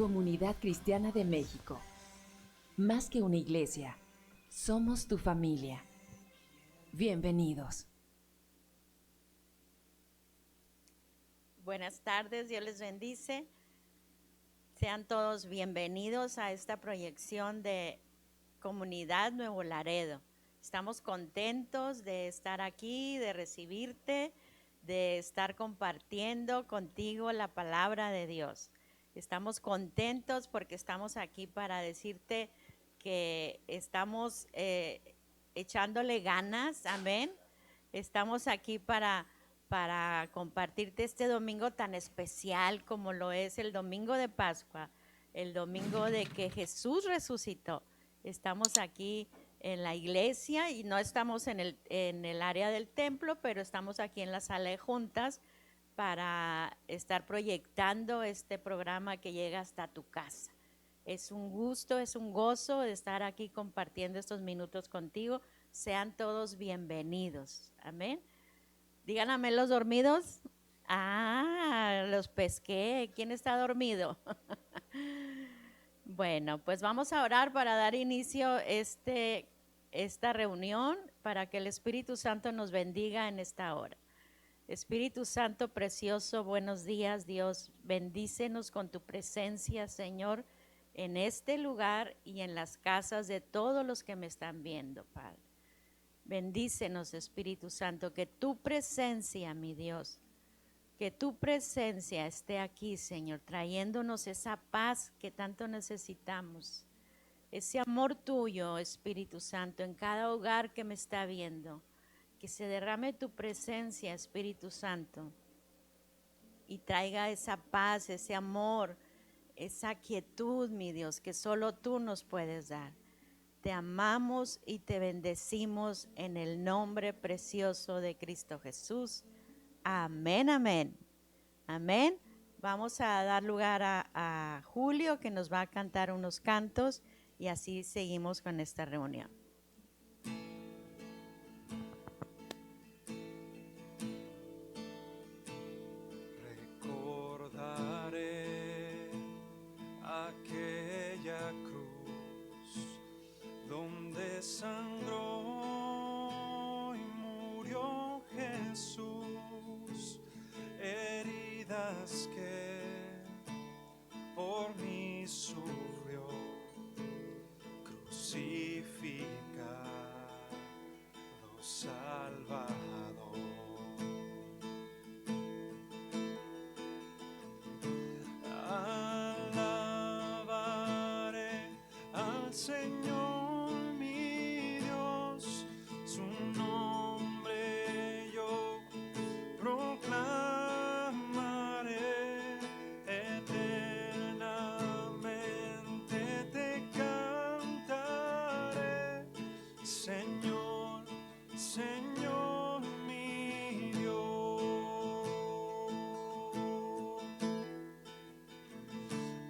Comunidad Cristiana de México. Más que una iglesia, somos tu familia. Bienvenidos. Buenas tardes, Dios les bendice. Sean todos bienvenidos a esta proyección de Comunidad Nuevo Laredo. Estamos contentos de estar aquí, de recibirte, de estar compartiendo contigo la palabra de Dios. Estamos contentos porque estamos aquí para decirte que estamos echándole ganas, amén. Estamos aquí para compartirte este domingo tan especial como lo es el domingo de Pascua, el domingo de que Jesús resucitó. Estamos aquí en la iglesia y no estamos en el área del templo, pero estamos aquí en la sala de juntas para estar proyectando este programa que llega hasta tu casa. Es un gusto, es un gozo de estar aquí compartiendo estos minutos contigo. Sean todos bienvenidos. Amén. Digan amén los dormidos. Ah, los pesqué. ¿Quién está dormido? Bueno, pues vamos a orar para dar inicio a esta reunión, para que el Espíritu Santo nos bendiga en esta hora. Espíritu Santo precioso, buenos días, Dios. Bendícenos con tu presencia, Señor, en este lugar y en las casas de todos los que me están viendo, Padre. Bendícenos, Espíritu Santo, que tu presencia, mi Dios, que tu presencia esté aquí, Señor, trayéndonos esa paz que tanto necesitamos, ese amor tuyo, Espíritu Santo, en cada hogar que me está viendo, que se derrame tu presencia, Espíritu Santo, y traiga esa paz, ese amor, esa quietud, mi Dios, que solo tú nos puedes dar. Te amamos y te bendecimos en el nombre precioso de Cristo Jesús. Amén, amén. Amén. Vamos a dar lugar a Julio, que nos va a cantar unos cantos, y así seguimos con esta reunión. Recordaré aquella cruz donde sangró y murió Jesús, heridas que por mí sufrió, crucificado, salvador. Alabaré al Señor mi Dios, su nombre yo proclamaré, eternamente te cantaré, Señor, Señor mi Dios.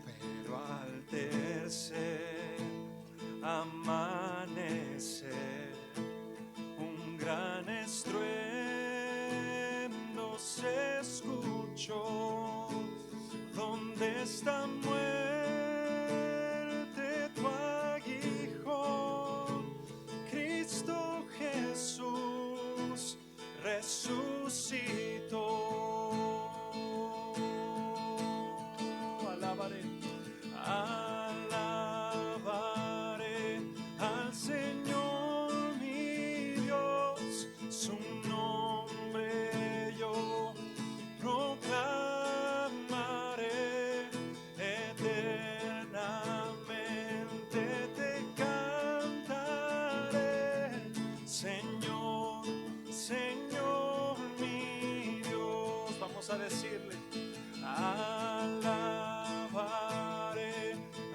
Pero al tercer amanecer, un gran estruendo se escuchó. ¿Dónde está, muerte, tu aguijón? Cristo Jesús resucitó. Alabaré, alabaré al Señor mi Dios, su nombre yo proclamaré, eternamente te cantaré, Señor, Señor mi Dios. Vamos a decirle, alabaré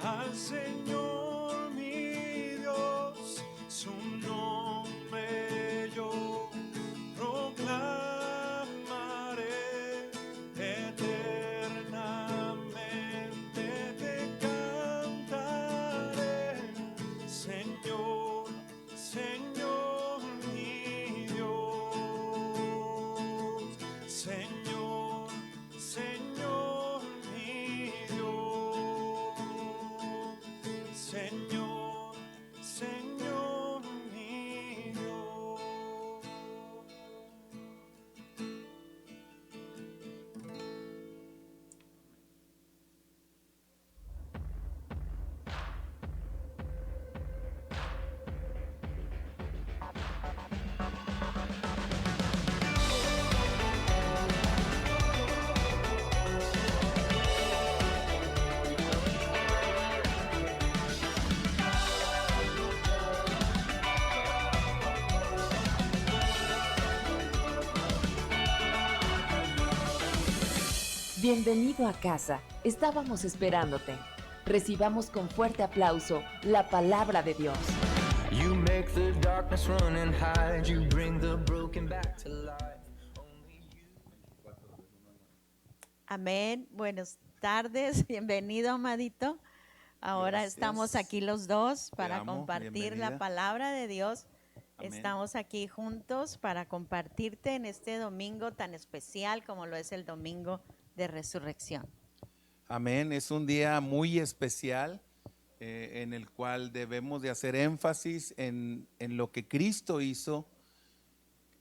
al Señor mi Dios, su nombre yo proclamaré, eternamente te cantaré, Señor, Señor mi Dios, Señor, Señor mi Dios. Bienvenido a casa. Estábamos esperándote. Recibamos con fuerte aplauso la palabra de Dios. You make the darkness run and hide. You bring the broken back to life. Amén. Buenas tardes. Bienvenido, amadito. Ahora Gracias. estamos aquí los dos para amo, compartir bienvenida. la palabra de Dios. Amén. Estamos aquí juntos para compartirte en este domingo tan especial como lo es el domingo de resurrección. Amén, es un día muy especial en el cual debemos de hacer énfasis en lo que Cristo hizo,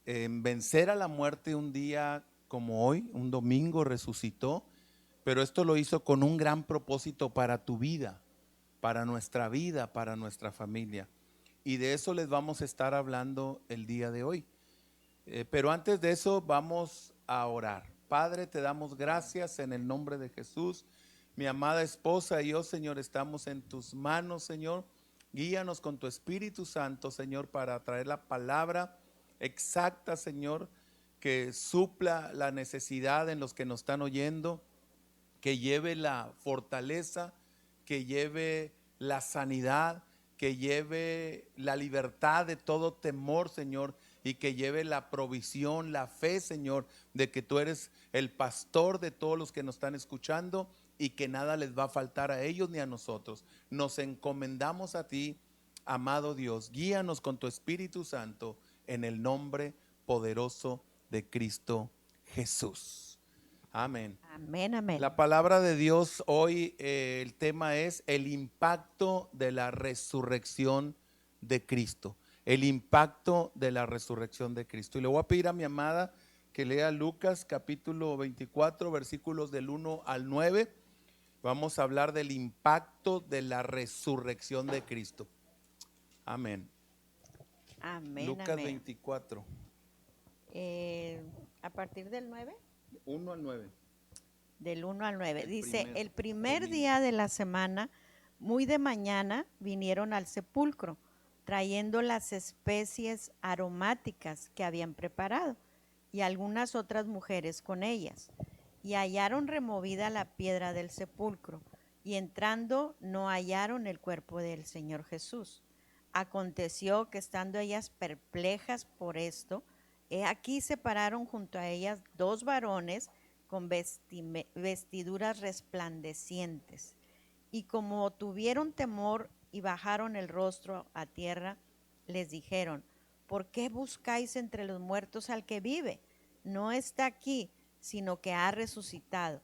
en vencer a la muerte un día como hoy, un domingo resucitó, pero esto lo hizo con un gran propósito para tu vida, para nuestra familia. Y de eso les vamos a estar hablando el día de hoy. Pero antes de eso vamos a orar. Padre, te damos gracias en el nombre de Jesús. Mi amada esposa y yo, Señor, estamos en tus manos, Señor. Guíanos con tu Espíritu Santo, Señor, para traer la palabra exacta, Señor, que supla la necesidad en los que nos están oyendo, que lleve la fortaleza, que lleve la sanidad, que lleve la libertad de todo temor, Señor, y que lleve la provisión, la fe, Señor, de que tú eres el pastor de todos los que nos están escuchando y que nada les va a faltar a ellos ni a nosotros. Nos encomendamos a ti, amado Dios. Guíanos con tu Espíritu Santo en el nombre poderoso de Cristo Jesús. Amén. Amén, amén. La palabra de Dios hoy, el tema es el impacto de la resurrección de Cristo. El impacto de la resurrección de Cristo. Y le voy a pedir a mi amada que lea Lucas capítulo 24, versículos del 1 al 9. Vamos a hablar del impacto de la resurrección de Cristo. Amén. Amén, Lucas amén. 24, A partir del 9. 1 al 9. Del 1 al 9. El Dice, primer el primer domingo. día de la semana, muy de mañana, vinieron al sepulcro, trayendo las especies aromáticas que habían preparado, y algunas otras mujeres con ellas. Y hallaron removida la piedra del sepulcro, y entrando no hallaron el cuerpo del Señor Jesús. Aconteció que estando ellas perplejas por esto, he aquí se pararon junto a ellas dos varones con vestiduras resplandecientes. Y como tuvieron temor y bajaron el rostro a tierra, les dijeron, ¿por qué buscáis entre los muertos al que vive? No está aquí, sino que ha resucitado.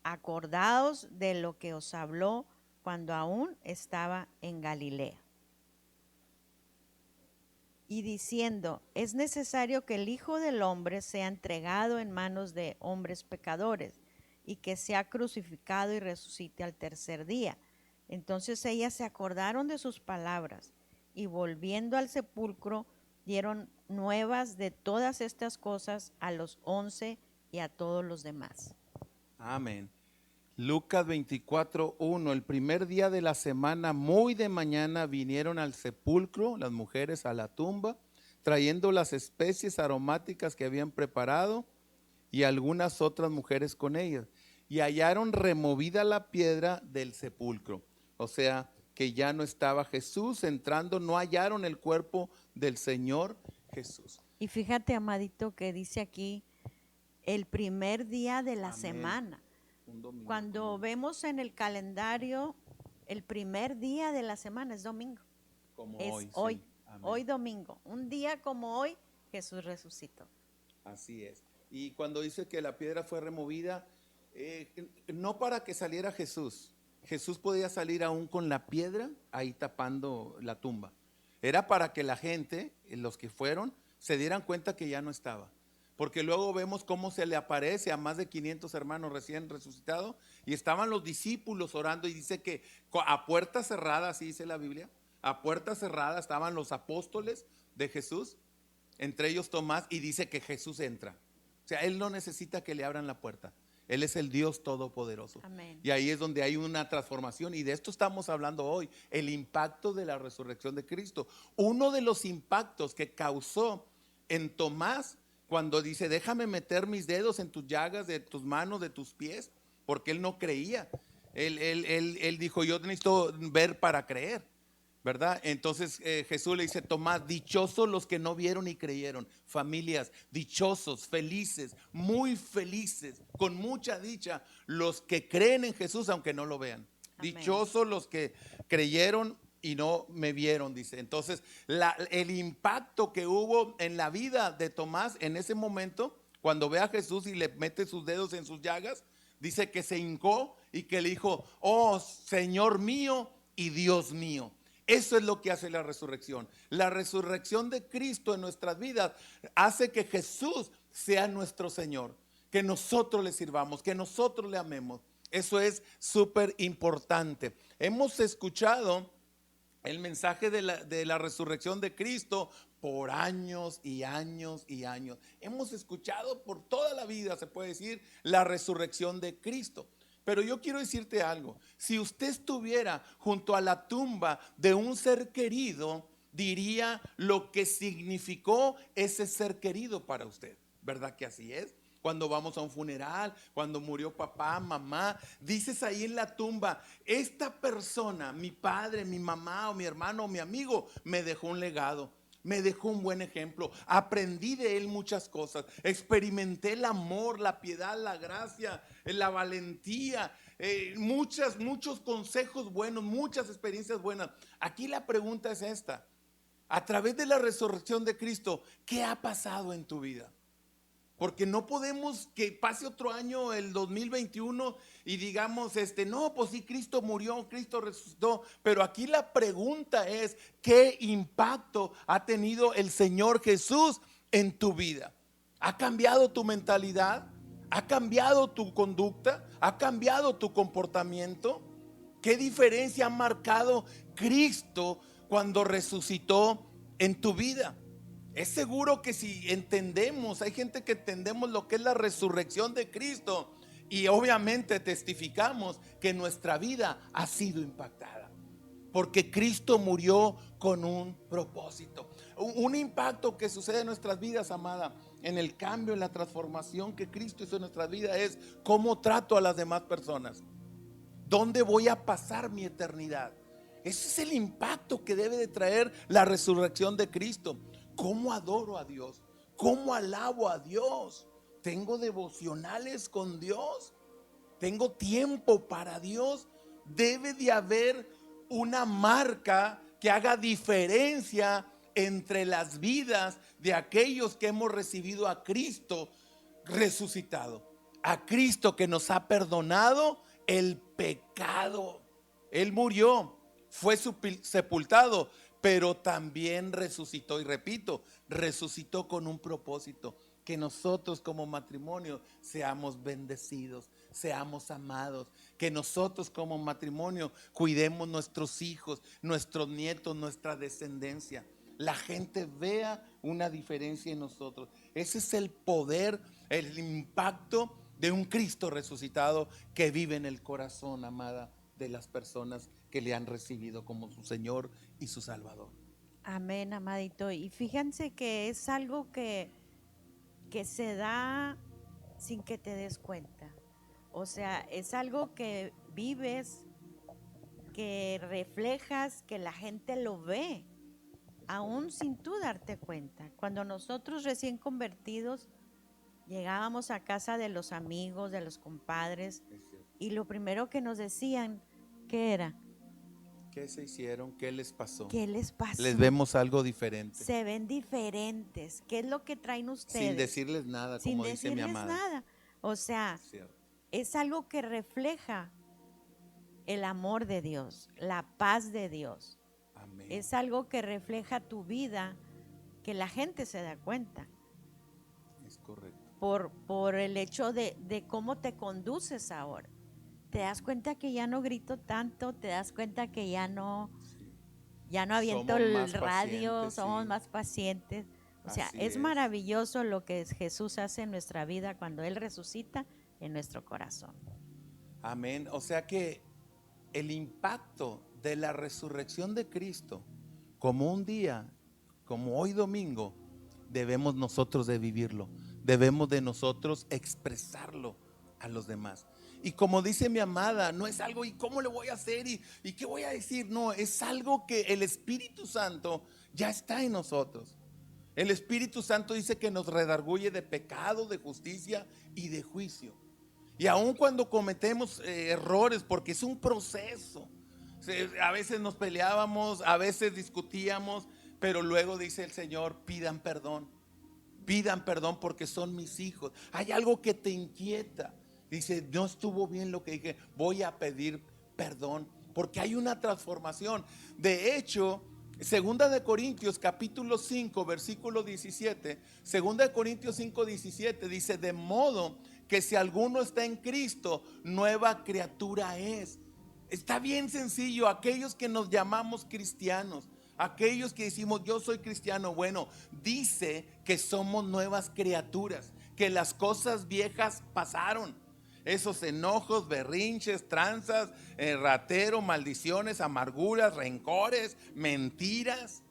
Acordaos de lo que os habló cuando aún estaba en Galilea. Y diciendo, es necesario que el Hijo del Hombre sea entregado en manos de hombres pecadores y que sea crucificado y resucite al tercer día. Entonces ellas se acordaron de sus palabras y volviendo al sepulcro dieron nuevas de todas estas cosas a los 11 y a todos los demás. Amén. Lucas 24, 1. El primer día de la semana, muy de mañana, vinieron al sepulcro, las mujeres a la tumba, trayendo las especies aromáticas que habían preparado y algunas otras mujeres con ellas. Y hallaron removida la piedra del sepulcro. O sea, que ya no estaba Jesús. Entrando, no hallaron el cuerpo del Señor Jesús. Y fíjate, amadito, que dice aquí el primer día de la Amén. semana. Un domingo Cuando común, vemos en el calendario, el primer día de la semana es domingo. como Es hoy. hoy, Sí. Amén. hoy domingo. Un día como hoy, Jesús resucitó. Así es. Y cuando dice que la piedra fue removida, no para que saliera Jesús. Jesús podía salir aún con la piedra ahí tapando la tumba. Era para que la gente, los que fueron, se dieran cuenta que ya no estaba. Porque luego vemos cómo se le aparece a más de 500 hermanos recién resucitados y estaban los discípulos orando y dice que a puerta cerrada, así dice la Biblia, a puerta cerrada estaban los apóstoles de Jesús, entre ellos Tomás, y dice que Jesús entra. O sea, él no necesita que le abran la puerta. Él es el Dios todopoderoso. Amén. Y ahí es donde hay una transformación y de esto estamos hablando hoy, el impacto de la resurrección de Cristo. Uno de los impactos que causó en Tomás cuando dice, déjame meter mis dedos en tus llagas, de tus manos, de tus pies, porque él no creía. Él dijo, yo necesito ver para creer, ¿verdad? Entonces Jesús le dice, Tomás, dichosos los que no vieron y creyeron. Familias, dichosos, felices, muy felices, con mucha dicha, los que creen en Jesús aunque no lo vean. Amén. Dichosos los que creyeron y no me vieron, dice. Entonces, el impacto que hubo en la vida de Tomás en ese momento, cuando ve a Jesús y le mete sus dedos en sus llagas, dice que se hincó y que le dijo, oh Señor mío y Dios mío. Eso es lo que hace la resurrección. La resurrección de Cristo en nuestras vidas hace que Jesús sea nuestro Señor, que nosotros le sirvamos, que nosotros le amemos. Eso es súper importante. Hemos escuchado el mensaje de la resurrección de Cristo por años y años y años. Hemos escuchado por toda la vida, se puede decir, la resurrección de Cristo. Pero yo quiero decirte algo. Si usted estuviera junto a la tumba de un ser querido, diría lo que significó ese ser querido para usted. ¿Verdad que así es? Cuando vamos a un funeral, cuando murió papá, mamá, dices ahí en la tumba, esta persona, mi padre, mi mamá o mi hermano o mi amigo, me dejó un legado, me dejó un buen ejemplo, aprendí de él muchas cosas, experimenté el amor, la piedad, la gracia, la valentía, muchos consejos buenos, muchas experiencias buenas. Aquí la pregunta es esta, a través de la resurrección de Cristo, ¿qué ha pasado en tu vida? Porque no podemos que pase otro año, el 2021, y digamos, no, pues sí, Cristo murió, Cristo resucitó. Pero aquí la pregunta es, ¿qué impacto ha tenido el Señor Jesús en tu vida? ¿Ha cambiado tu mentalidad? ¿Ha cambiado tu conducta? ¿Ha cambiado tu comportamiento? ¿Qué diferencia ha marcado Cristo cuando resucitó en tu vida? Es seguro que si entendemos, hay gente que entendemos lo que es la resurrección de Cristo y obviamente testificamos que nuestra vida ha sido impactada. Porque Cristo murió con un propósito. Un impacto que sucede en nuestras vidas, amada, en el cambio, en la transformación que Cristo hizo en nuestras vidas es cómo trato a las demás personas. ¿Dónde voy a pasar mi eternidad? Ese es el impacto que debe de traer la resurrección de Cristo. ¿Cómo adoro a Dios? ¿Cómo alabo a Dios? ¿Tengo devocionales con Dios? ¿Tengo tiempo para Dios? Debe de haber una marca que haga diferencia entre las vidas de aquellos que hemos recibido a Cristo resucitado. A Cristo que nos ha perdonado el pecado. Él murió, fue sepultado, pero también resucitó. Y repito, resucitó con un propósito. Que nosotros como matrimonio seamos bendecidos, seamos amados. Que nosotros como matrimonio cuidemos nuestros hijos, nuestros nietos, nuestra descendencia. La gente vea una diferencia en nosotros. Ese es el poder, el impacto de un Cristo resucitado que vive en el corazón, amada, de las personas que le han recibido como su Señor y su Salvador. Amén, amadito. Y fíjense que es algo que se da sin que te des cuenta. O sea, es algo que vives, que reflejas, que la gente lo ve, aún sin tú darte cuenta. Cuando nosotros recién convertidos llegábamos a casa de los amigos, de los compadres, y lo primero que nos decían, ¿qué era? ¿Qué se hicieron? ¿Qué les pasó? ¿Qué les pasó? Les vemos algo diferente. Se ven diferentes. ¿Qué es lo que traen ustedes? Sin decirles nada, Sin como dice mi decirles amada. nada. O sea, Es cierto. es algo que refleja el amor de Dios, la paz de Dios. Amén. Es algo que refleja tu vida, que la gente se da cuenta Es correcto. por el hecho de cómo te conduces ahora. Te das cuenta que ya no grito tanto, te das cuenta que ya no aviento Somos el más radio, pacientes, somos sí. más pacientes. O sea, Así es es. maravilloso lo que Jesús hace en nuestra vida cuando Él resucita en nuestro corazón. Amén. O sea que el impacto de la resurrección de Cristo, como un día, como hoy domingo, debemos nosotros de vivirlo, debemos de nosotros expresarlo a los demás. Y como dice mi amada, no es algo, ¿y cómo le voy a hacer? ¿Y qué voy a decir? No, es algo que el Espíritu Santo ya está en nosotros. El Espíritu Santo dice que nos redarguye de pecado, de justicia y de juicio. Y aun cuando cometemos errores, porque es un proceso, a veces nos peleábamos, a veces discutíamos, pero luego dice el Señor, pidan perdón porque son mis hijos. Hay algo que te inquieta, dice, no estuvo bien lo que dije, voy a pedir perdón, porque hay una transformación. De hecho, Segunda de Corintios capítulo 5 versículo 17, Segunda de Corintios 5:17 dice, de modo que si alguno está en Cristo, nueva criatura es. Está bien sencillo. Aquellos que nos llamamos cristianos, aquellos que decimos yo soy cristiano, bueno, dice que somos nuevas criaturas, que las cosas viejas pasaron. Esos enojos, berrinches, tranzas, ratero, maldiciones, amarguras, rencores, mentiras,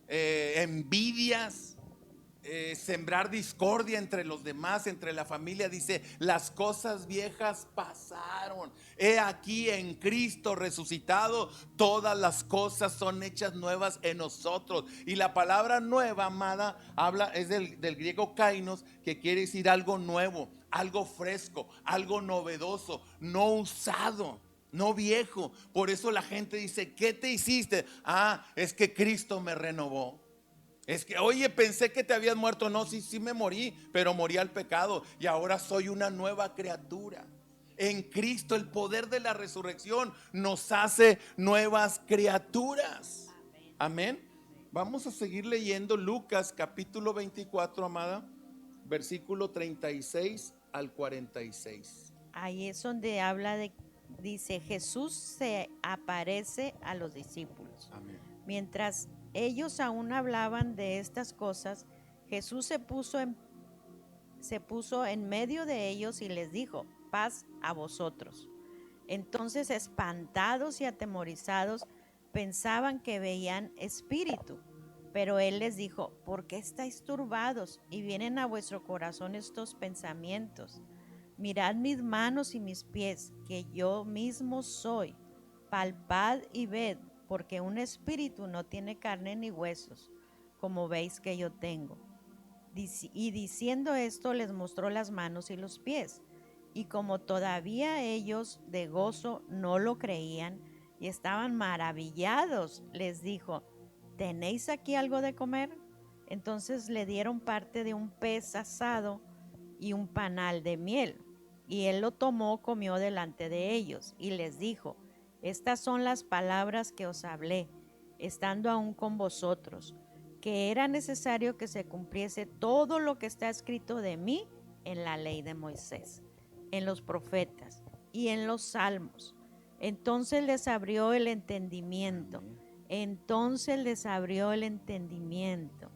envidias, sembrar discordia entre los demás, entre la familia. Dice, las cosas viejas pasaron. He aquí en Cristo resucitado, todas las cosas son hechas nuevas en nosotros. Y la palabra nueva, amada, es del griego kainos, que quiere decir algo nuevo, algo fresco, algo novedoso, no usado, no viejo. Por eso la gente dice, ¿qué te hiciste? Ah, es que Cristo me renovó. Es que, oye, pensé que te habías muerto. No, sí me morí, pero morí al pecado y ahora soy una nueva criatura. En Cristo el poder de la resurrección nos hace nuevas criaturas. Amén. Vamos a seguir leyendo Lucas capítulo 24, amada, versículo 36 al 46. Ahí es donde dice, Jesús se aparece a los discípulos. Amén. Mientras ellos aún hablaban de estas cosas, Jesús se puso en medio de ellos y les dijo, paz a vosotros. Entonces, espantados y atemorizados, pensaban que veían espíritu. Pero él les dijo, ¿por qué estáis turbados y vienen a vuestro corazón estos pensamientos? Mirad mis manos y mis pies, que yo mismo soy. Palpad y ved, porque un espíritu no tiene carne ni huesos, como veis que yo tengo. Y diciendo esto, les mostró las manos y los pies. Y como todavía ellos de gozo no lo creían y estaban maravillados, les dijo, ¿tenéis aquí algo de comer? Entonces le dieron parte de un pez asado y un panal de miel. Y él lo tomó, comió delante de ellos y les dijo, estas son las palabras que os hablé, estando aún con vosotros, que era necesario que se cumpliese todo lo que está escrito de mí en la ley de Moisés, en los profetas y en los salmos. Entonces les abrió el entendimiento. Entonces les abrió el entendimiento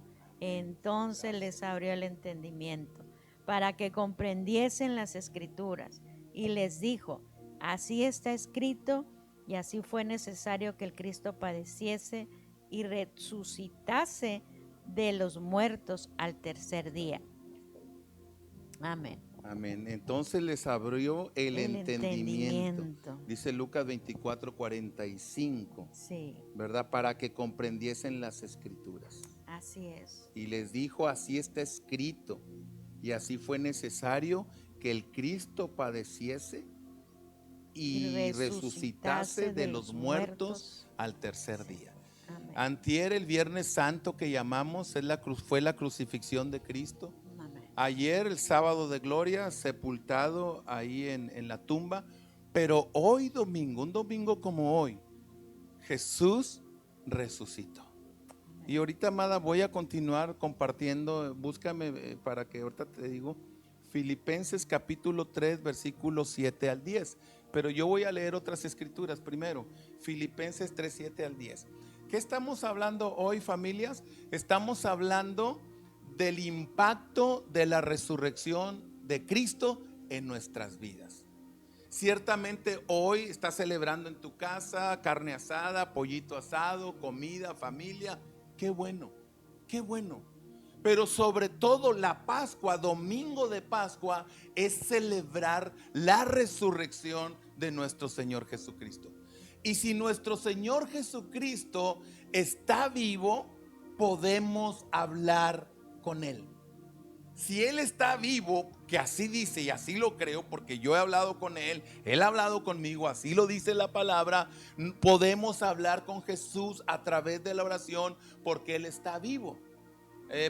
para que comprendiesen las escrituras. Y les dijo, así está escrito y así fue necesario que el Cristo padeciese y resucitase de los muertos al tercer día. Amén. Amén. Entonces les abrió el entendimiento. Dice Lucas 24:45. Sí. ¿Verdad? Para que comprendiesen las escrituras. Así es. Y les dijo, así está escrito. Y así fue necesario que el Cristo padeciese y resucitase de los muertos al tercer día. Amén. Antier, el Viernes Santo que llamamos, fue la crucifixión de Cristo. Ayer, el sábado de gloria, sepultado ahí en la tumba. Pero hoy domingo, un domingo como hoy, Jesús resucitó. Y ahorita, amada, voy a continuar compartiendo. Búscame para que ahorita te digo. Filipenses capítulo 3, versículos 7 al 10. Pero yo voy a leer otras escrituras primero. Filipenses 3, 7 al 10. ¿Qué estamos hablando hoy, familias? Estamos hablando del impacto de la resurrección de Cristo en nuestras vidas. Ciertamente hoy estás celebrando en tu casa carne asada, pollito asado, comida, familia. Qué bueno, qué bueno. Pero sobre todo la Pascua, domingo de Pascua, es celebrar la resurrección de nuestro Señor Jesucristo. Y si nuestro Señor Jesucristo está vivo, podemos hablar con Él. Si Él está vivo, que así dice y así lo creo, porque yo he hablado con Él, Él ha hablado conmigo, así lo dice la palabra, podemos hablar con Jesús a través de la oración porque Él está vivo.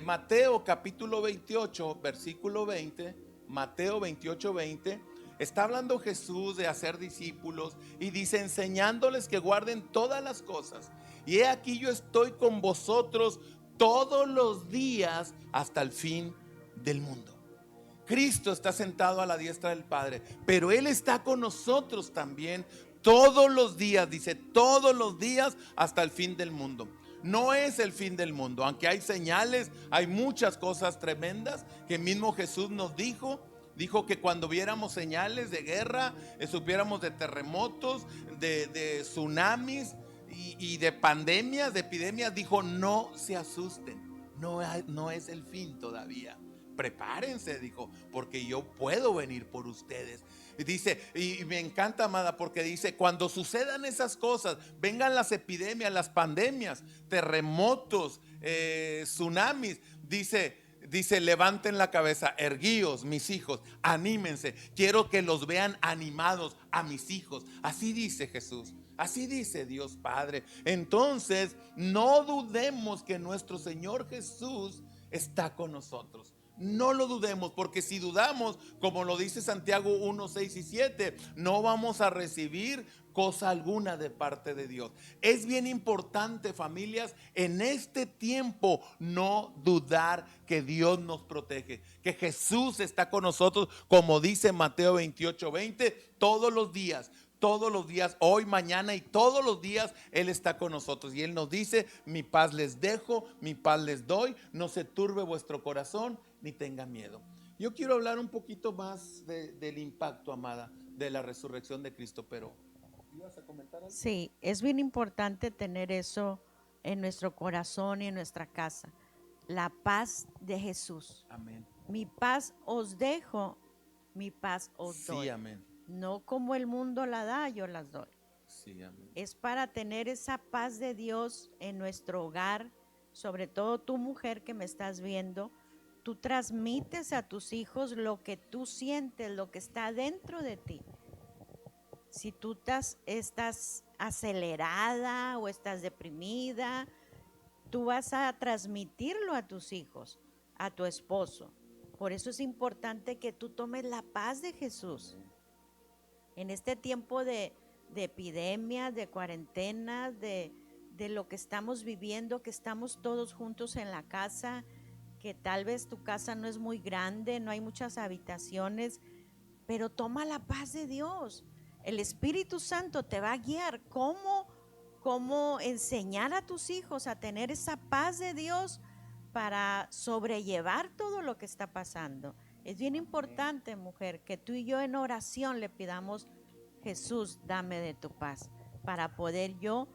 Mateo capítulo 28, versículo 20, Mateo 28, 20, está hablando Jesús de hacer discípulos y dice: enseñándoles que guarden todas las cosas. Y he aquí yo estoy con vosotros todos los días hasta el fin del mundo. Cristo está sentado a la diestra del Padre, pero Él está con nosotros también todos los días, dice, todos los días hasta el fin del mundo. No es el fin del mundo, aunque hay señales, hay muchas cosas tremendas que mismo Jesús nos dijo que cuando viéramos señales de guerra, supiéramos de terremotos, de tsunamis y de pandemias, de epidemias, dijo: no se asusten, no es el fin todavía. Prepárense, dijo, porque yo puedo venir por ustedes. Y dice, y me encanta, amada, porque dice: cuando sucedan esas cosas, vengan las epidemias, las pandemias, terremotos, tsunamis, dice, levanten la cabeza, erguíos, mis hijos, anímense, quiero que los vean animados a mis hijos. Así dice Jesús, así dice Dios Padre. Entonces, no dudemos que nuestro Señor Jesús está con nosotros. No lo dudemos, porque si dudamos, como lo dice Santiago 1, 6 y 7, no vamos a recibir cosa alguna de parte de Dios. Es bien importante, familias, en este tiempo no dudar que Dios nos protege, que Jesús está con nosotros, como dice Mateo 28, 20, todos los días, hoy, mañana y todos los días Él está con nosotros. Y Él nos dice: mi paz les dejo, mi paz les doy, no se turbe vuestro corazón ni tenga miedo. Yo quiero hablar un poquito más del impacto, amada, de la resurrección de Cristo, pero ¿ibas a comentar algo? Sí, es bien importante tener eso en nuestro corazón y en nuestra casa. La paz de Jesús. Amén. Mi paz os dejo, mi paz os doy. Sí, amén. No como el mundo la da, yo las doy. Sí, amén. Es para tener esa paz de Dios en nuestro hogar, sobre todo tú, mujer que me estás viendo. Tú transmites a tus hijos lo que tú sientes, lo que está dentro de ti. Si tú estás acelerada o estás deprimida, tú vas a transmitirlo a tus hijos, a tu esposo. Por eso es importante que tú tomes la paz de Jesús. En este tiempo de epidemias, de cuarentenas, de lo que estamos viviendo, que estamos todos juntos en la casa, que tal vez tu casa no es muy grande, no hay muchas habitaciones, pero toma la paz de Dios. El Espíritu Santo te va a guiar cómo enseñar a tus hijos a tener esa paz de Dios para sobrellevar todo lo que está pasando. Es bien importante, mujer, que tú y yo en oración le pidamos: Jesús, dame de tu paz, para poder yo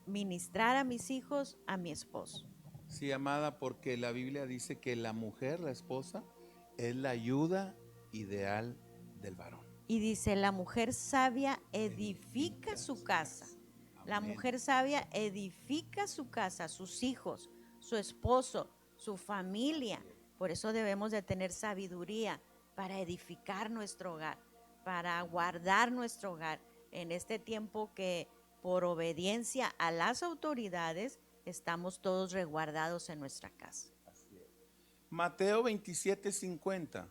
ministrar a mis hijos, a mi esposo. Sí, amada, porque la Biblia dice que la mujer, la esposa, es la ayuda ideal del varón. Y dice: la mujer sabia edifica su casa. La mujer sabia edifica su casa, sus hijos, su esposo, su familia. Por eso debemos de tener sabiduría para edificar nuestro hogar, para guardar nuestro hogar en este tiempo que, por obediencia a las autoridades, estamos todos resguardados en nuestra casa. Mateo 27:50.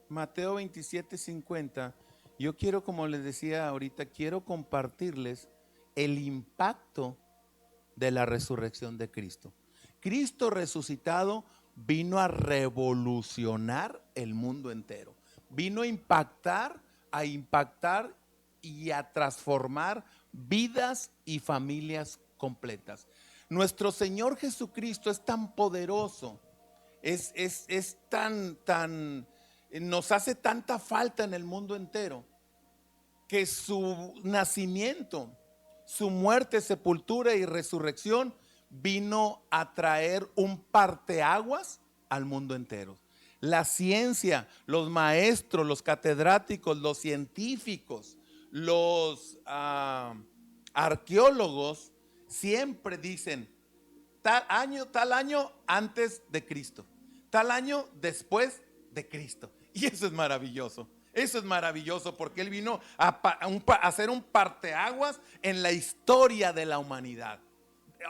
Mateo 27:50. Yo quiero, como les decía ahorita, quiero compartirles el impacto de la resurrección de Cristo. Cristo resucitado vino a revolucionar el mundo entero. Vino a impactar y a transformar vidas y familias completas. Nuestro Señor Jesucristo es tan poderoso, es tan, nos hace tanta falta en el mundo entero, que su nacimiento, su muerte, sepultura y resurrección vino a traer un parteaguas al mundo entero. La ciencia, los maestros, los catedráticos, los científicos, los arqueólogos siempre dicen tal año antes de Cristo, tal año después de Cristo. Y eso es maravilloso. Eso es maravilloso porque Él vino a hacer un parteaguas en la historia de la humanidad.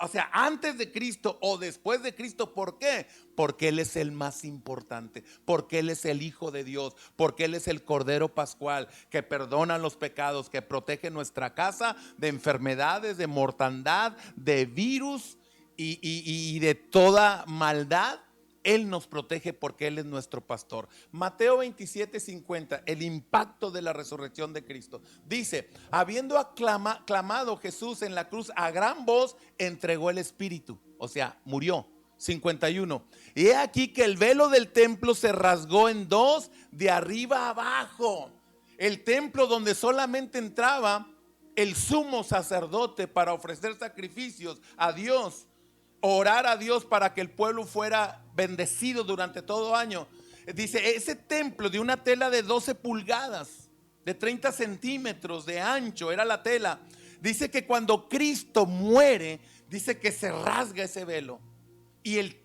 O sea, antes de Cristo o después de Cristo. ¿Por qué? Porque Él es el más importante, porque Él es el Hijo de Dios, porque Él es el Cordero Pascual que perdona los pecados, que protege nuestra casa de enfermedades, de mortandad, de virus y de toda maldad. Él nos protege porque Él es nuestro pastor. Mateo 27:50, el impacto de la resurrección de Cristo. Dice, habiendo clamado Jesús en la cruz a gran voz, entregó el Espíritu. O sea, murió. 51. Y he aquí que el velo del templo se rasgó en dos, de arriba a abajo. El templo donde solamente entraba el sumo sacerdote para ofrecer sacrificios a Dios, orar a Dios para que el pueblo fuera bendecido durante todo año. Dice, ese templo de una tela de 12 pulgadas, de 30 centímetros de ancho era la tela. Dice que cuando Cristo muere, dice que se rasga ese velo. Y el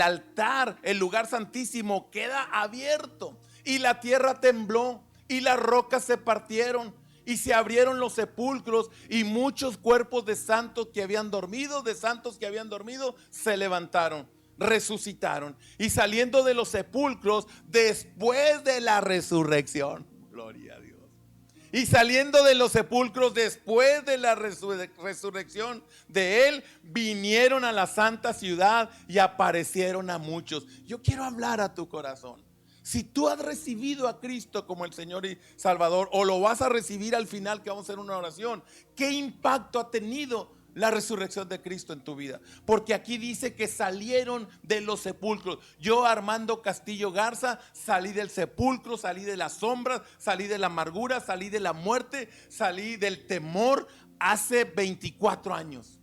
altar, el lugar santísimo queda abierto. Y la tierra tembló y las rocas se partieron. Y se abrieron los sepulcros y muchos cuerpos de santos que habían dormido, se levantaron, resucitaron. Y saliendo de los sepulcros después de la resurrección, gloria a Dios. Y saliendo de los sepulcros después de la resurrección de Él, vinieron a la santa ciudad y aparecieron a muchos. Yo quiero hablar a tu corazón. Si tú has recibido a Cristo como el Señor y Salvador, o lo vas a recibir al final que vamos a hacer una oración, ¿qué impacto ha tenido la resurrección de Cristo en tu vida? Porque aquí dice que salieron de los sepulcros. Yo, Armando Castillo Garza, salí del sepulcro, salí de las sombras, salí de la amargura, salí de la muerte, salí del temor hace 24 años.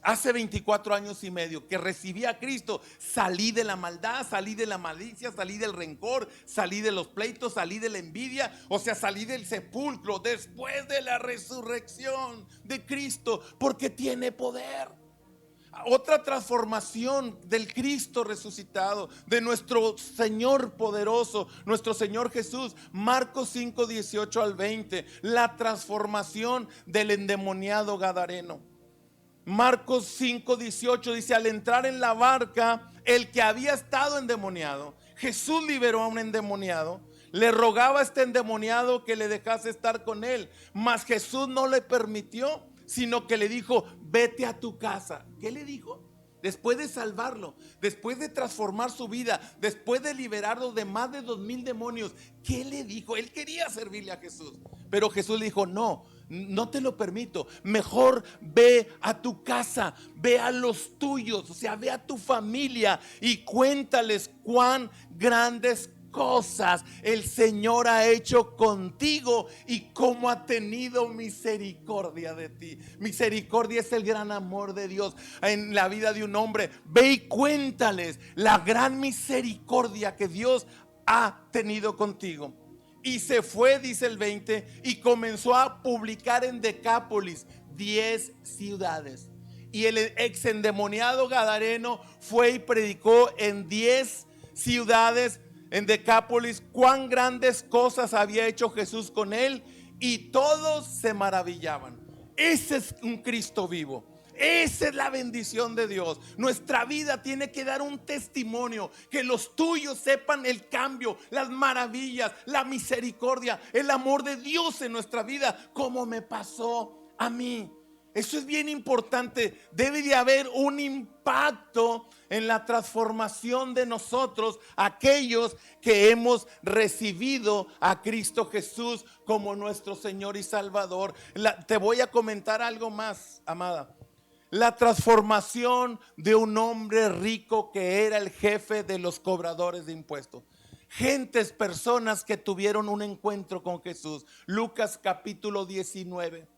Hace 24 años y medio que recibí a Cristo, salí de la maldad, salí de la malicia, salí del rencor, salí de los pleitos, salí de la envidia. O sea, salí del sepulcro después de la resurrección de Cristo, porque tiene poder. Otra transformación del Cristo resucitado, de nuestro Señor poderoso, nuestro Señor Jesús. Marcos 5:18 al 20, la transformación del endemoniado gadareno. Marcos 5:18 dice, al entrar en la barca, el que había estado endemoniado, Jesús liberó a un endemoniado, le rogaba a este endemoniado que le dejase estar con él, mas Jesús no le permitió, sino que le dijo, vete a tu casa. ¿Qué le dijo? Después de salvarlo, después de transformar su vida, después de liberarlo de más de 2,000 demonios, ¿qué le dijo? Él quería servirle a Jesús, pero Jesús le dijo, no te lo permito. Mejor ve a tu casa, ve a los tuyos, o sea, ve a tu familia y cuéntales cuán grandes cosas el Señor ha hecho contigo y cómo ha tenido misericordia de ti. Misericordia es el gran amor de Dios en la vida de un hombre. Ve y cuéntales la gran misericordia que Dios ha tenido contigo. Y se fue, dice el 20, y comenzó a publicar en Decápolis 10 ciudades. Y el ex endemoniado gadareno fue y predicó en 10 ciudades en Decápolis cuán grandes cosas había hecho Jesús con él, y todos se maravillaban. Ese es un Cristo vivo. Esa es la bendición de Dios. Nuestra vida tiene que dar un testimonio, que los tuyos sepan el cambio, las maravillas, la misericordia, el amor de Dios en nuestra vida, como me pasó a mí. Eso es bien importante. Debe de haber un impacto en la transformación de nosotros, aquellos que hemos recibido a Cristo Jesús como nuestro Señor y Salvador. Te voy a comentar algo más, amada. La transformación de un hombre rico que era el jefe de los cobradores de impuestos. Personas que tuvieron un encuentro con Jesús. Lucas capítulo 19.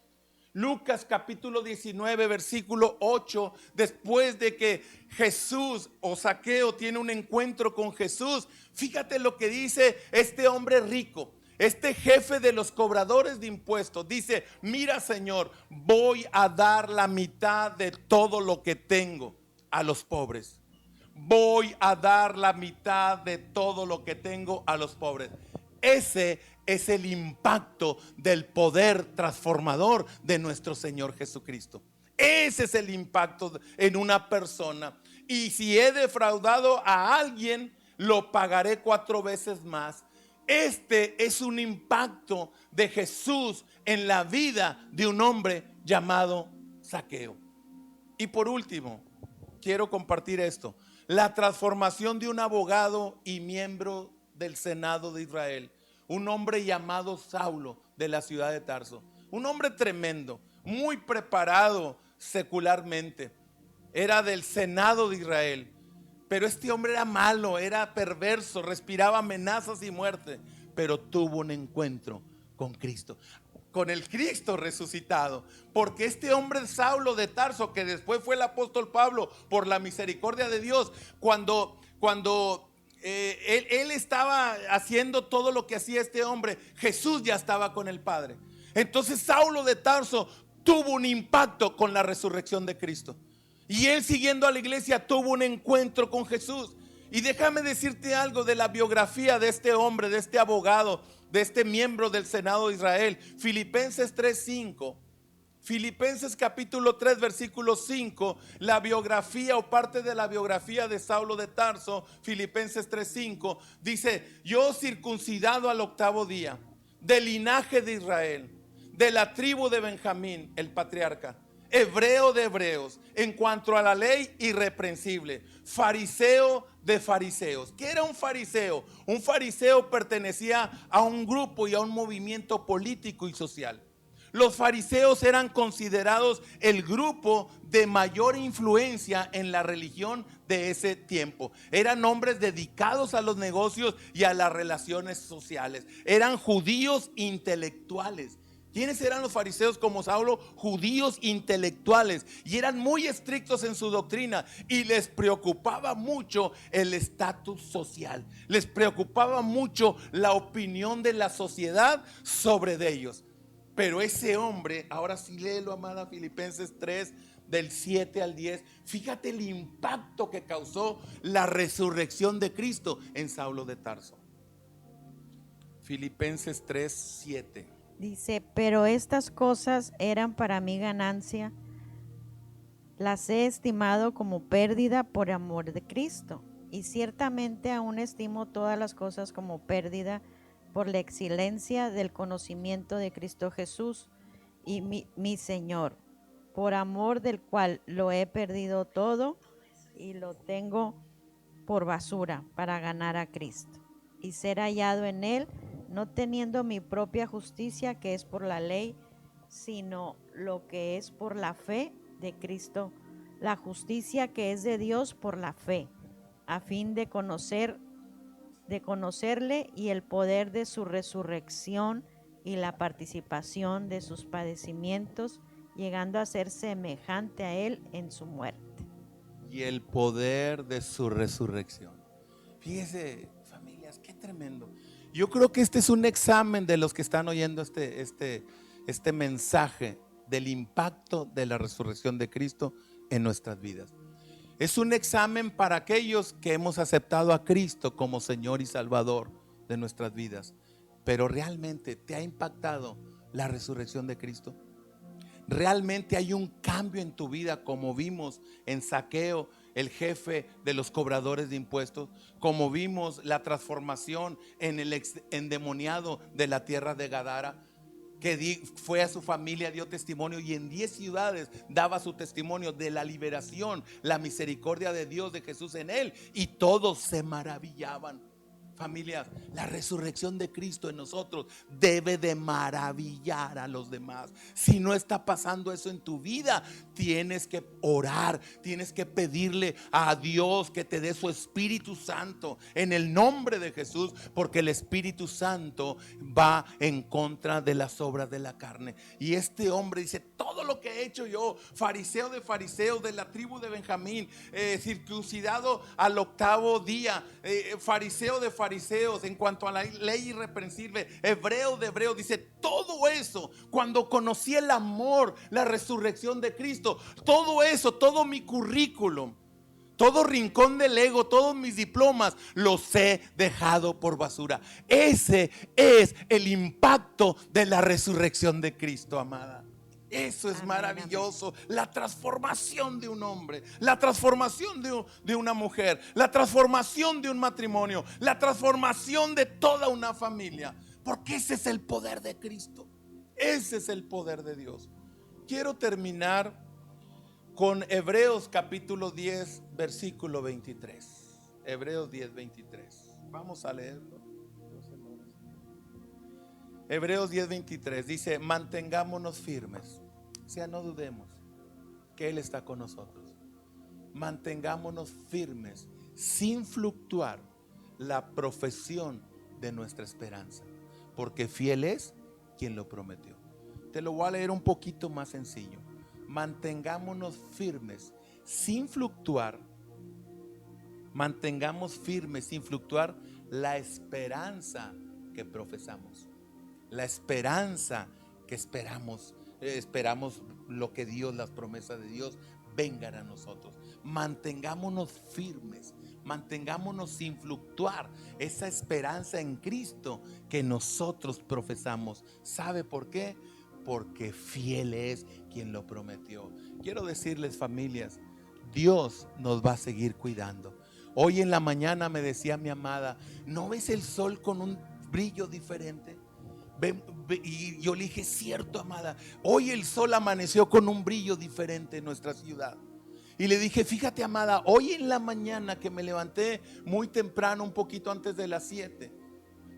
Lucas capítulo 19, versículo 8, después de que Jesús o Zaqueo tiene un encuentro con Jesús, fíjate lo que dice este hombre rico, este jefe de los cobradores de impuestos. Dice: mira, Señor, voy a dar la mitad de todo lo que tengo a los pobres. Voy a dar la mitad de todo lo que tengo a los pobres. Ese es el impacto del poder transformador de nuestro Señor Jesucristo. Ese es el impacto en una persona. Y si he defraudado a alguien, lo pagaré 4 veces más. Este es un impacto de Jesús en la vida de un hombre llamado Zaqueo. Y por último, quiero compartir esto: la transformación de un abogado y miembro del Senado de Israel, un hombre llamado Saulo, de la ciudad de Tarso. Un hombre tremendo, muy preparado secularmente, era del Senado de Israel. Pero este hombre era malo, era perverso, respiraba amenazas y muerte. Pero tuvo un encuentro con Cristo, con el Cristo resucitado. Porque este hombre Saulo de Tarso, que después fue el apóstol Pablo por la misericordia de Dios, cuando él estaba haciendo todo lo que hacía este hombre, Jesús ya estaba con el Padre. Entonces Saulo de Tarso tuvo un impacto con la resurrección de Cristo. Y él, siguiendo a la iglesia, tuvo un encuentro con Jesús. Y déjame decirte algo de la biografía de este hombre, de este abogado, de este miembro del Senado de Israel. Filipenses 3:5. Filipenses capítulo 3 versículo 5, la biografía o parte de la biografía de Saulo de Tarso. Filipenses 3:5 dice: yo circuncidado al 8º día, del linaje de Israel, de la tribu de Benjamín, el patriarca, hebreo de hebreos, en cuanto a la ley, irreprensible, fariseo de fariseos. ¿Qué era un fariseo? Un fariseo pertenecía a un grupo y a un movimiento político y social. Los fariseos eran considerados el grupo de mayor influencia en la religión de ese tiempo. Eran hombres dedicados a los negocios y a las relaciones sociales. Eran judíos intelectuales. ¿Quiénes eran los fariseos como Saulo? Judíos intelectuales, y eran muy estrictos en su doctrina, y les preocupaba mucho el estatus social. Les preocupaba mucho la opinión de la sociedad sobre de ellos. Pero ese hombre, ahora sí léelo, amada, Filipenses 3 del 7 al 10. Fíjate el impacto que causó la resurrección de Cristo en Saulo de Tarso. Filipenses 3, 7. Dice: pero estas cosas eran para mí ganancia, las he estimado como pérdida por amor de Cristo, y ciertamente aún estimo todas las cosas como pérdida por la excelencia del conocimiento de Cristo Jesús y mi Señor, por amor del cual lo he perdido todo y lo tengo por basura para ganar a Cristo y ser hallado en él, no teniendo mi propia justicia que es por la ley, sino lo que es por la fe de Cristo, la justicia que es de Dios por la fe, a fin de conocerle y el poder de su resurrección y la participación de sus padecimientos, llegando a ser semejante a él en su muerte. Y el poder de su resurrección. Fíjese, familias, qué tremendo. Yo creo que este es un examen de los que están oyendo este mensaje del impacto de la resurrección de Cristo en nuestras vidas. Es un examen para aquellos que hemos aceptado a Cristo como Señor y Salvador de nuestras vidas. Pero realmente, ¿te ha impactado la resurrección de Cristo? ¿Realmente hay un cambio en tu vida, como vimos en Zaqueo, el jefe de los cobradores de impuestos? Como vimos la transformación en el endemoniado de la tierra de Gadara, que fue a su familia, dio testimonio, y en 10 ciudades daba su testimonio de la liberación, la misericordia de Dios, de Jesús en él, y todos se maravillaban. Familias, la resurrección de Cristo en nosotros debe de maravillar a los demás. Si no está pasando eso en tu vida, tienes que orar, tienes que pedirle a Dios que te dé su Espíritu Santo en el nombre de Jesús, porque el Espíritu Santo va en contra de las obras de la carne. Y este hombre dice: todo lo que he hecho yo, fariseo de fariseos, de la tribu de Benjamín, circuncidado al 8º día, fariseo de fariseos, en cuanto a la ley irreprensible, hebreo de hebreos, dice: todo eso, cuando conocí el amor, la resurrección de Cristo, todo eso, todo mi currículum, todo rincón del ego, todos mis diplomas, los he dejado por basura. Ese es el impacto de la resurrección de Cristo, amada. Eso es Amén, maravilloso. La transformación de un hombre, la transformación de una mujer, la transformación de un matrimonio, la transformación de toda una familia. Porque ese es el poder de Cristo. Ese es el poder de Dios. Quiero terminar con Hebreos capítulo 10, versículo 23. Hebreos 10, 23. Vamos a leerlo. Hebreos 10, 23 dice: mantengámonos firmes, o sea, no dudemos que Él está con nosotros. Mantengámonos firmes sin fluctuar la profesión de nuestra esperanza, porque fiel es quien lo prometió. Te lo voy a leer un poquito más sencillo. Mantengámonos firmes sin fluctuar. Mantengamos firmes sin fluctuar la esperanza que profesamos. La esperanza que esperamos lo que Dios, las promesas de Dios vengan a nosotros. Mantengámonos firmes, mantengámonos sin fluctuar esa esperanza en Cristo que nosotros profesamos. ¿Sabe por qué? Porque fiel es quien lo prometió. Quiero decirles, familias, Dios nos va a seguir cuidando. Hoy en la mañana me decía mi amada: ¿no ves el sol con un brillo diferente? Y yo le dije: cierto, amada, hoy el sol amaneció con un brillo diferente en nuestra ciudad. Y le dije: fíjate, amada, hoy en la mañana que me levanté muy temprano, un poquito antes de las 7,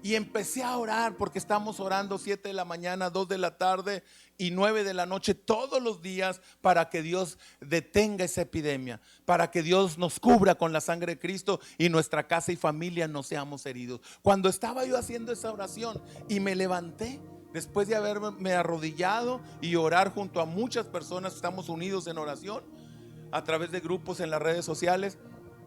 y empecé a orar, porque estamos orando 7 de la mañana, 2 de la tarde y 9 de la noche todos los días, para que Dios detenga esa epidemia, para que Dios nos cubra con la sangre de Cristo y nuestra casa y familia no seamos heridos. Cuando estaba yo haciendo esa oración y me levanté, después de haberme arrodillado y orar junto a muchas personas, estamos unidos en oración a través de grupos en las redes sociales,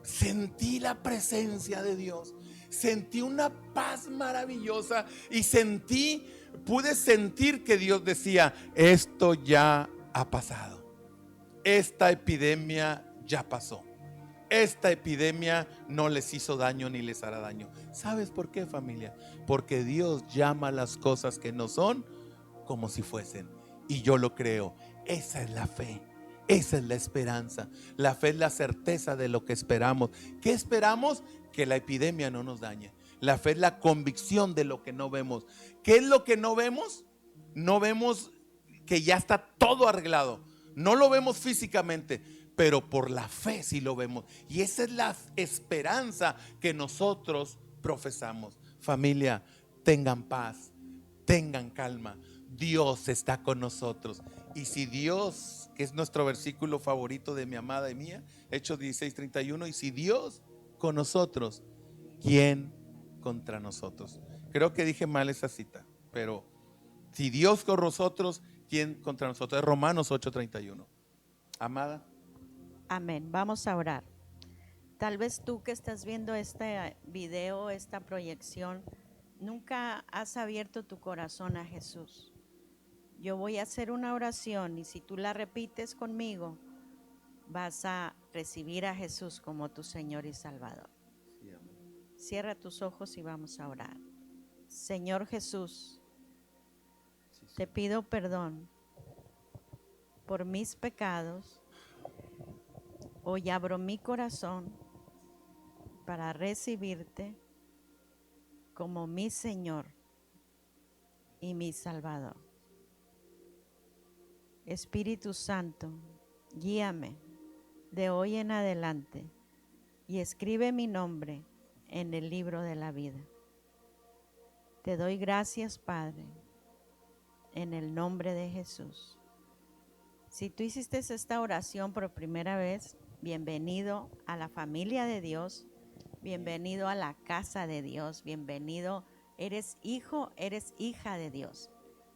sentí la presencia de Dios. Sentí una paz maravillosa y pude sentir que Dios decía: esto ya ha pasado, esta epidemia ya pasó, esta epidemia no les hizo daño ni les hará daño. ¿Sabes por qué, familia? Porque Dios llama las cosas que no son como si fuesen, y yo lo creo. Esa es la fe. Esa es la esperanza. La fe es la certeza de lo que esperamos. ¿Qué esperamos? Que la epidemia no nos dañe. La fe es la convicción de lo que no vemos. ¿Qué es lo que no vemos? No vemos que ya está todo arreglado. No lo vemos físicamente, pero por la fe sí lo vemos. Y esa es la esperanza que nosotros profesamos. Familia, tengan paz, tengan calma. Dios está con nosotros. Y si Dios, que es nuestro versículo favorito de mi amada y mía, Hechos 16:31, y si Dios con nosotros, ¿quién contra nosotros? Creo que dije mal esa cita, pero si Dios con nosotros, ¿quién contra nosotros? Es Romanos 8:31. Amada. Amén. Vamos a orar. Tal vez tú que estás viendo este video, esta proyección, nunca has abierto tu corazón a Jesús. Yo voy a hacer una oración y si tú la repites conmigo, vas a recibir a Jesús como tu Señor y Salvador. Cierra tus ojos y vamos a orar. Señor Jesús, te pido perdón por mis pecados. Hoy abro mi corazón para recibirte como mi Señor y mi Salvador. Espíritu Santo, guíame de hoy en adelante y escribe mi nombre en el libro de la vida. Te doy gracias, Padre, en el nombre de Jesús. Si tú hiciste esta oración por primera vez, bienvenido a la familia de Dios, bienvenido a la casa de Dios, bienvenido, eres hijo, eres hija de Dios.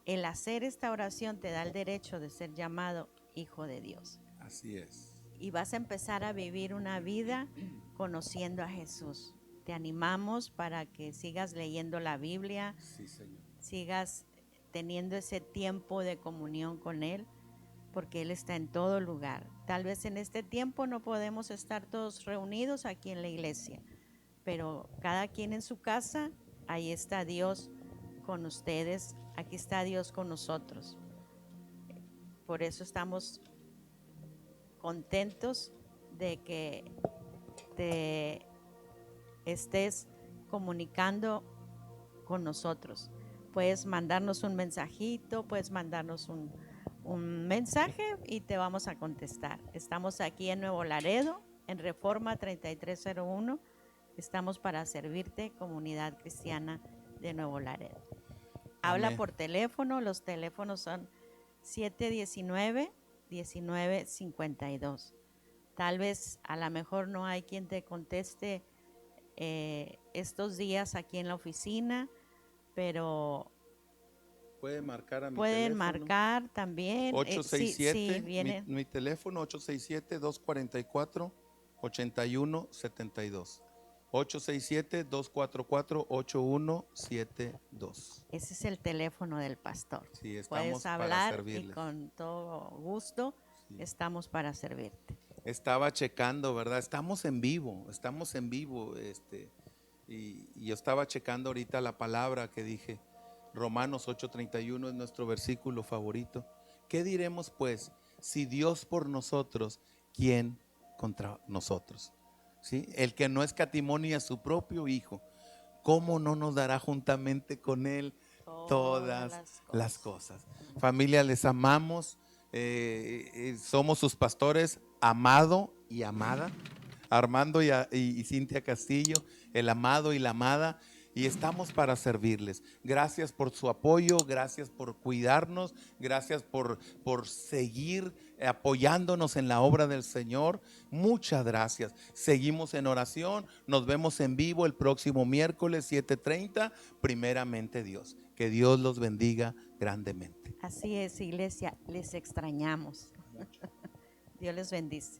El hacer esta oración te da el derecho de ser llamado hijo de Dios. Así es. Y vas a empezar a vivir una vida conociendo a Jesús. Te animamos para que sigas leyendo la Biblia, Sí, Señor. sigas teniendo ese tiempo de comunión con Él, porque Él está en todo lugar. Tal vez en este tiempo no podemos estar todos reunidos aquí en la iglesia, pero cada quien en su casa, ahí está Dios con ustedes, aquí está Dios con nosotros. Por eso estamos contentos de que te estés comunicando con nosotros. Puedes mandarnos un mensajito, puedes mandarnos un mensaje y te vamos a contestar. Estamos aquí en Nuevo Laredo, en Reforma 3301. Estamos para servirte, Comunidad Cristiana de Nuevo Laredo. Habla Amén. por teléfono, los teléfonos son 719-1952. Tal vez a lo mejor no hay quien te conteste estos días aquí en la oficina, pero Puede marcar a mi pueden teléfono. marcar también. 867, sí, viene. mi teléfono 867-244-8172. 867-244-8172. Ese es el teléfono del pastor. Sí, estamos Puedes para hablar y servirles. con todo gusto Sí. estamos para servirte. Estaba checando, ¿verdad? Estamos en vivo, y yo estaba checando ahorita la palabra que dije, Romanos 8:31 es nuestro versículo favorito. ¿Qué diremos pues? Si Dios por nosotros, ¿quién contra nosotros? ¿Sí? El que no escatimó ni a su propio Hijo, ¿cómo no nos dará juntamente con Él todas las cosas? Familia, les amamos, somos sus pastores, Amado y Amada, Armando y Cintia Castillo, el amado y la amada, y estamos para servirles. Gracias por su apoyo, gracias por cuidarnos, gracias por seguir apoyándonos en la obra del Señor. Muchas gracias. Seguimos en oración, nos vemos en vivo el próximo miércoles 7:30, primeramente Dios. Que Dios los bendiga grandemente. Así es, iglesia, les extrañamos. Dios les bendice.